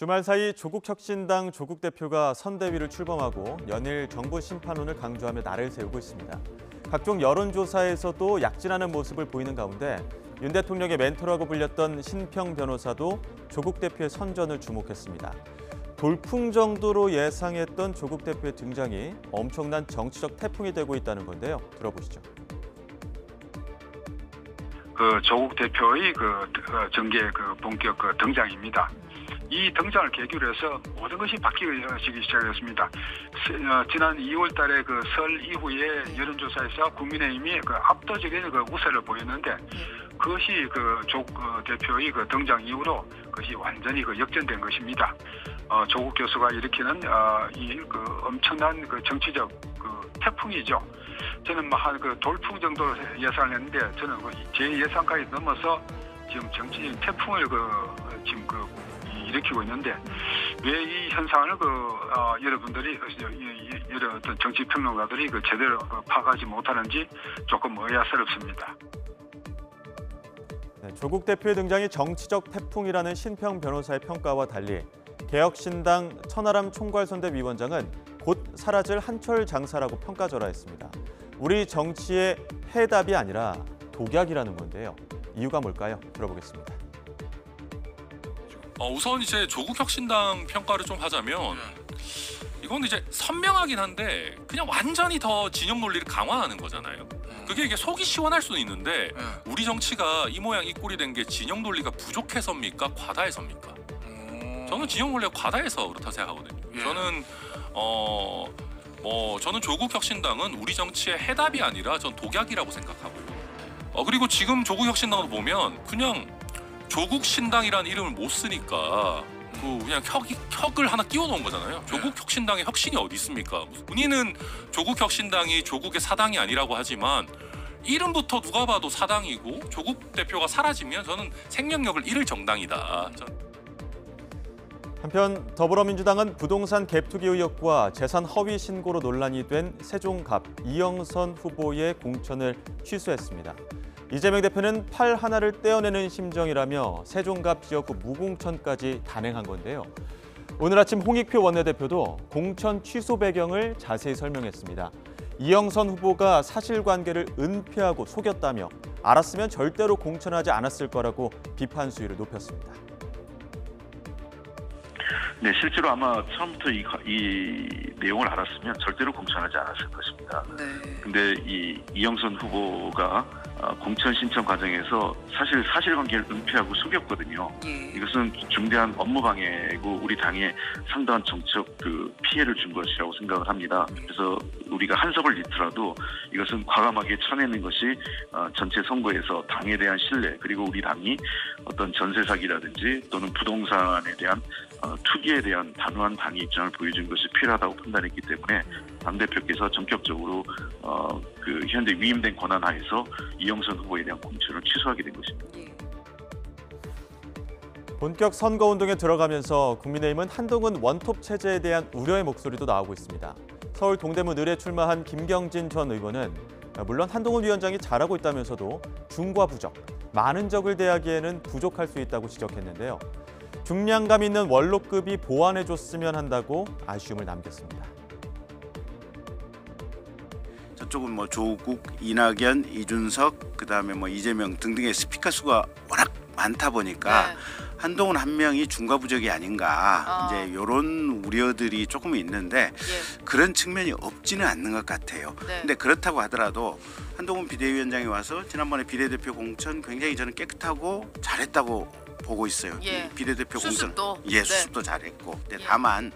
주말 사이 조국혁신당 조국 대표가 선대위를 출범하고 연일 정부 심판론을 강조하며 날을 세우고 있습니다. 각종 여론조사에서도 약진하는 모습을 보이는 가운데 윤 대통령의 멘토라고 불렸던 신평 변호사도 조국 대표의 선전을 주목했습니다. 돌풍 정도로 예상했던 조국 대표의 등장이 엄청난 정치적 태풍이 되고 있다는 건데요. 들어보시죠. 조국 대표의 정계 본격 등장입니다. 이 등장을 계기로 해서 모든 것이 바뀌기 시작했습니다. 지난 2월 달에 설 이후에 여론조사에서 국민의힘이 압도적인 우세를 보였는데 그것이 조국 대표의 등장 이후로 그것이 완전히 역전된 것입니다. 조국 교수가 일으키는 이 엄청난 정치적 태풍이죠. 저는 한 돌풍 정도로 예상을 했는데 저는 제 예상까지 넘어서 지금 정치적 태풍을 지금 일으키고 있는데 왜 이 현상을 여러분들이 여러 어떤 정치 평론가들이 제대로 파악하지 못하는지 조금 의아스럽습니다. 네, 조국 대표의 등장이 정치적 태풍이라는 신평 변호사의 평가와 달리 개혁신당 천하람 총괄선대위원장은 곧 사라질 한철 장사라고 평가절하했습니다. 우리 정치의 해답이 아니라 독약이라는 건데요. 이유가 뭘까요? 들어보겠습니다. 우선 이제 조국혁신당 평가를 좀 하자면 이건 이제 선명하긴 한데 그냥 완전히 더 진영 논리를 강화하는 거잖아요. 그게 이게 속이 시원할 수는 있는데 우리 정치가 이 모양 이 꼴이 된 게 진영 논리가 부족해서입니까? 과다해서입니까? 저는 진영 논리가 과다해서 그렇다 생각하거든요. 저는 조국혁신당은 우리 정치의 해답이 아니라 전 독약이라고 생각하고요. 그리고 지금 조국혁신당을 보면 그냥 조국신당이라는 이름을 못 쓰니까 그냥 혁을 하나 끼워놓은 거잖아요. 조국혁신당의 혁신이 어디 있습니까? 본인은 조국혁신당이 조국의 사당이 아니라고 하지만 이름부터 누가 봐도 사당이고 조국 대표가 사라지면 저는 생명력을 잃을 정당이다. 한편 더불어민주당은 부동산 갭투기 의혹과 재산 허위 신고로 논란이 된 세종갑 이영선 후보의 공천을 취소했습니다. 이재명 대표는 팔 하나를 떼어내는 심정이라며 세종갑 지역구 무공천까지 단행한 건데요. 오늘 아침 홍익표 원내대표도 공천 취소 배경을 자세히 설명했습니다. 이영선 후보가 사실관계를 은폐하고 속였다며 알았으면 절대로 공천하지 않았을 거라고 비판 수위를 높였습니다. 네, 실제로 아마 처음부터 이 내용을 알았으면 절대로 공천하지 않았을 것입니다. 근데 이영선 후보가 공천 신청 과정에서 사실관계를 은폐하고 속였거든요. 이것은 중대한 업무 방해고 우리 당에 상당한 정책 피해를 준 것이라고 생각을 합니다. 그래서 우리가 한석을 잃더라도 이것은 과감하게 쳐내는 것이 전체 선거에서 당에 대한 신뢰 그리고 우리 당이 어떤 전세 사기라든지 또는 부동산에 대한 투기에 대한 단호한 당의 입장을 보여준 것이 필요하다고 판단했기 때문에 당대표께서 전격적으로 현재 위임된 권한 하에서 이영선 후보에 대한 공천을 취소하게 된 것입니다. 본격 선거운동에 들어가면서 국민의힘은 한동훈 원톱 체제에 대한 우려의 목소리도 나오고 있습니다. 서울 동대문 을에 출마한 김경진 전 의원은 물론 한동훈 위원장이 잘하고 있다면서도 중과 부적, 많은 적을 대하기에는 부족할 수 있다고 지적했는데요. 중량감 있는 원로급이 보완해줬으면 한다고 아쉬움을 남겼습니다. 저쪽은 조국, 이낙연, 이준석, 그다음에 이재명 등등의 스피커 수가 워낙 많다 보니까 한동훈 한 명이 중과 부적이 아닌가 이제 이런 우려들이 조금 있는데 그런 측면이 없지는 않는 것 같아요. 근데 그렇다고 하더라도 한동훈 비대위원장이 와서 지난번에 비례대표 공천 굉장히 저는 깨끗하고 잘했다고 보고 있어요. 비례대표 수습도? 공천 수습도 잘했고 근데 다만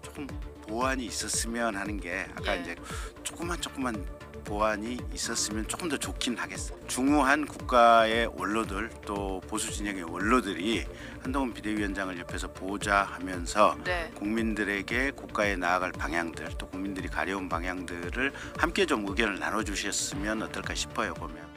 조금 보완이 있었으면 하는 게 아까 이제 조금만 보완이 있었으면 조금 더 좋긴 하겠어요. 중후한 국가의 원로들 또 보수 진영의 원로들이 한동훈 비대위원장을 옆에서 보좌 하면서 국민들에게 국가에 나아갈 방향들 또 국민들이 가려운 방향들을 함께 좀 의견을 나눠주셨으면 어떨까 싶어요. 보면.